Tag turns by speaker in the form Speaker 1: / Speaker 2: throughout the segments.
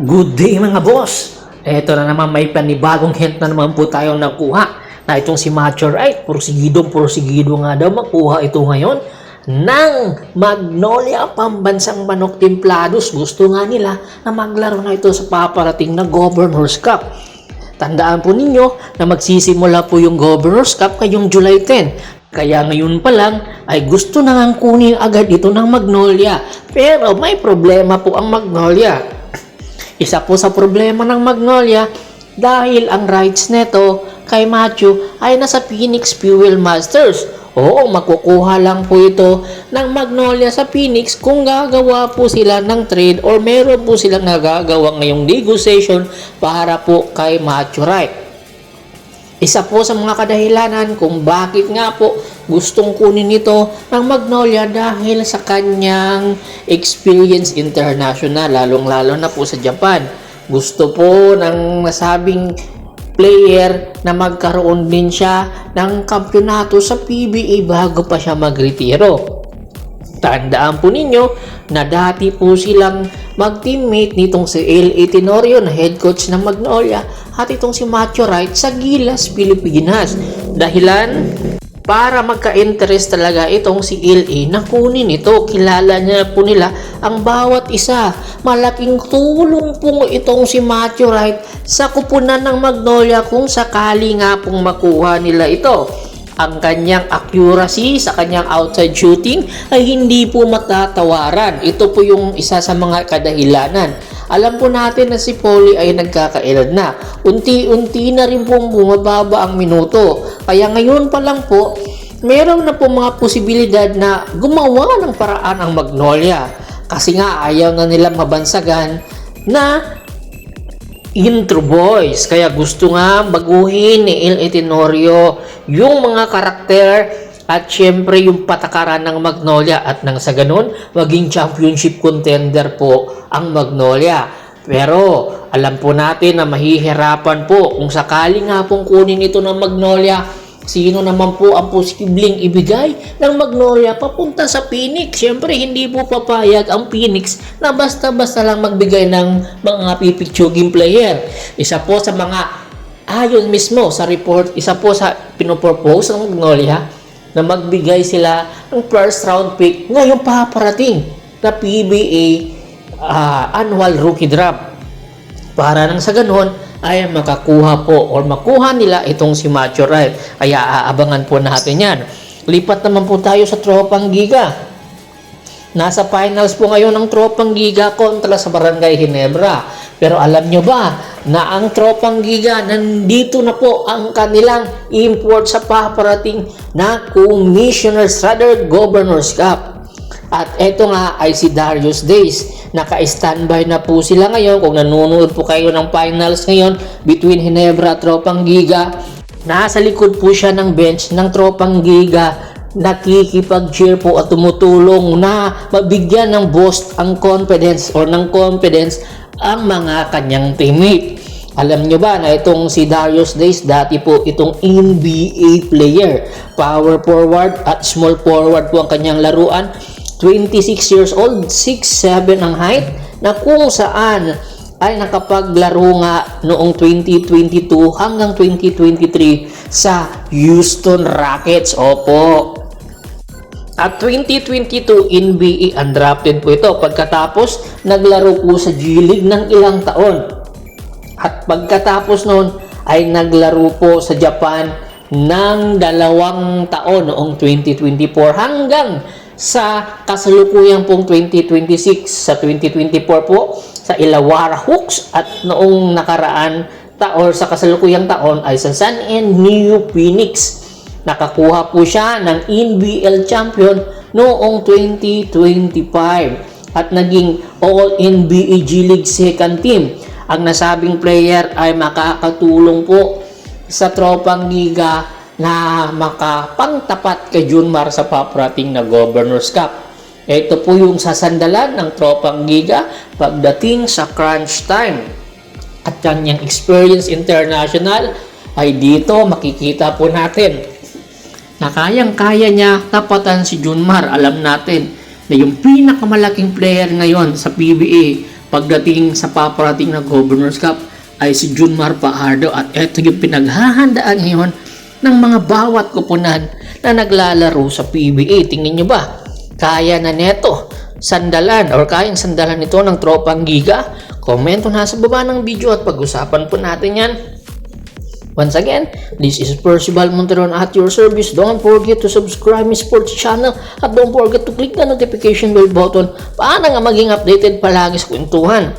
Speaker 1: Good day mga boss! Eto na naman, may panibagong hint na naman po tayong nakuha na itong si Macho Right, porsigido nga daw makuha ito ngayon ng Magnolia Pambansang Manok Templados. Gusto nga nila na maglaro na ito sa paparating na Governor's Cup. Tandaan po ninyo na magsisimula po yung Governor's Cup ngayong July 10. Kaya ngayon pa lang ay gusto na ngang kunin agad ito ng Magnolia. Pero may problema po ang Magnolia. Isa po sa problema ng Magnolia dahil ang rights neto kay Macho ay nasa Phoenix Fuel Masters. Oo, makukuha lang po ito ng Magnolia sa Phoenix kung gagawa po sila ng trade or meron po silang nagagawa ngayong negotiation para po kay Macho Right. Isa po sa mga kadahilanan kung bakit nga po gustong kunin ito ng Magnolia dahil sa kanyang experience international, lalong-lalo na po sa Japan. Gusto po ng nasabing player na magkaroon din siya ng kampyonato sa PBA bago pa siya magretiro. Tandaan po ninyo na dati po silang mag-teammate nitong si L.A. Tenorio na head coach ng Magnolia at itong si Macho Right sa Gilas, Pilipinas. Dahilan para magka-interest talaga itong si L.A. na kunin ito. Kilala niya po nila ang bawat isa. Malaking tulong po itong si Macho Right sa kupunan ng Magnolia kung sakali nga pong makuha nila ito. Ang kanyang accuracy sa kanyang outside shooting ay hindi po matatawaran. Ito po yung isa sa mga kadahilanan. Alam po natin na si Polly ay nagkakaedad na. Unti-unti na rin pong bumababa ang minuto. Kaya ngayon pa lang po, meron na po mga posibilidad na gumawa ng paraan ang Magnolia. Kasi nga ayaw na nilang mabansagan na intro boys. Kaya gusto nga baguhin ni L.A. Tenorio yung mga karakter at syempre yung patakaran ng Magnolia at nang sa ganun maging championship contender po ang Magnolia. Pero alam po natin na mahihirapan po kung sakali nga pong kunin ito ng Magnolia. Sino naman po ang posibleng ibigay ng Magnolia papunta sa Phoenix? Siyempre, hindi po papayag ang Phoenix na basta-basta lang magbigay ng mga pipitsuging player. Isa po sa mga ayon mismo sa report, isa po sa pinopropose ng Magnolia na magbigay sila ng first round pick ngayong paparating na PBA annual rookie draft. Para nang sa ganun, ay makakuha po or makuha nila itong si Macho Right. Kaya aabangan po natin yan. Lipat naman po tayo sa Tropang Giga. Nasa finals po ngayon ng Tropang Giga kontra sa Barangay Ginebra. Pero alam nyo ba na ang Tropang Giga nandito na po ang kanilang import sa paparating na Commissioner's Governor's Cup. At eto nga ay si Darius Days. Naka-standby na po sila ngayon. Kung nanonood po kayo ng finals ngayon between Ginebra at Tropang Giga, nasa likod po siya ng bench ng Tropang Giga. Nakikipag-cheer po at tumutulong na mabigyan ng boost ang confidence or ng confidence ang mga kanyang teammate. Alam nyo ba na itong si Darius Days dati po itong NBA player. Power forward at small forward po ang kanyang laruan. 26 years old, 6'7" ang height, na kung saan ay nakapaglaro nga noong 2022 hanggang 2023 sa Houston Rockets. Opo. At 2022 NBA undrafted po ito pagkatapos naglaro po sa G League ng ilang taon. At pagkatapos noon ay naglaro po sa Japan ng 2 taon noong 2024 hanggang sa kasalukuyang pong 2026. Sa 2024 po sa Illawarra Hawks at noong nakaraan or sa kasalukuyang taon ay sa San Antonio Phoenix. Nakakuha po siya ng NBL champion noong 2025 at naging All-NBA G League second team. Ang nasabing player ay makakatulong po sa Tropang Giga na makapangtapat kay Junmar sa paparating na Governor's Cup. Ito po yung sasandalan ng Tropang Giga pagdating sa crunch time. At kanyang experience international ay dito makikita po natin na kayang-kaya niya tapatan si Junmar. Alam natin na yung pinakamalaking player ngayon sa PBA pagdating sa paparating na Governor's Cup ay si Junmar Fajardo, at ito yung pinaghahandaan ngayon ng mga bawat koponan na naglalaro sa PBA. Tingnan nyo ba? Kaya na neto sandalan or kayang sandalan nito ng tropang Giga? Komento na sa baba ng video at pag-usapan po natin yan. Once again, this is Percival Monteron at your service. Don't forget to subscribe my sports channel at don't forget to click the notification bell button para nga maging updated palagi sa kwentuhan.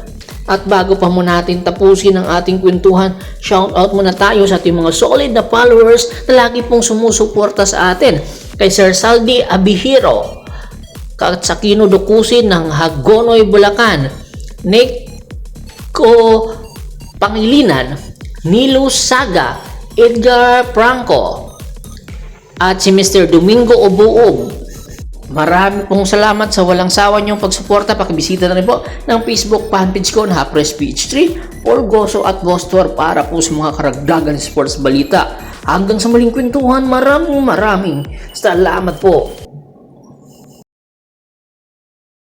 Speaker 1: At bago pa muna natin tapusin ang ating kwentuhan, shoutout muna tayo sa ating mga solid na followers na lagi pong sumusuporta sa atin. Kay Sir Saldi Abihiro, Katsakino Dukusin ng Hagonoy, Bulacan, Nico Pangilinan, Nilo Saga, Edgar Franco, at si Mr. Domingo Obuog. Marami pong salamat sa walang sawa niyong pagsuporta. Pakibisita na rin po ng Facebook fanpage ko na Press PH3, Paul Goso at Bostor para po sa mga karagdagan sports balita. Hanggang sa muling kwentuhan, maraming salamat po.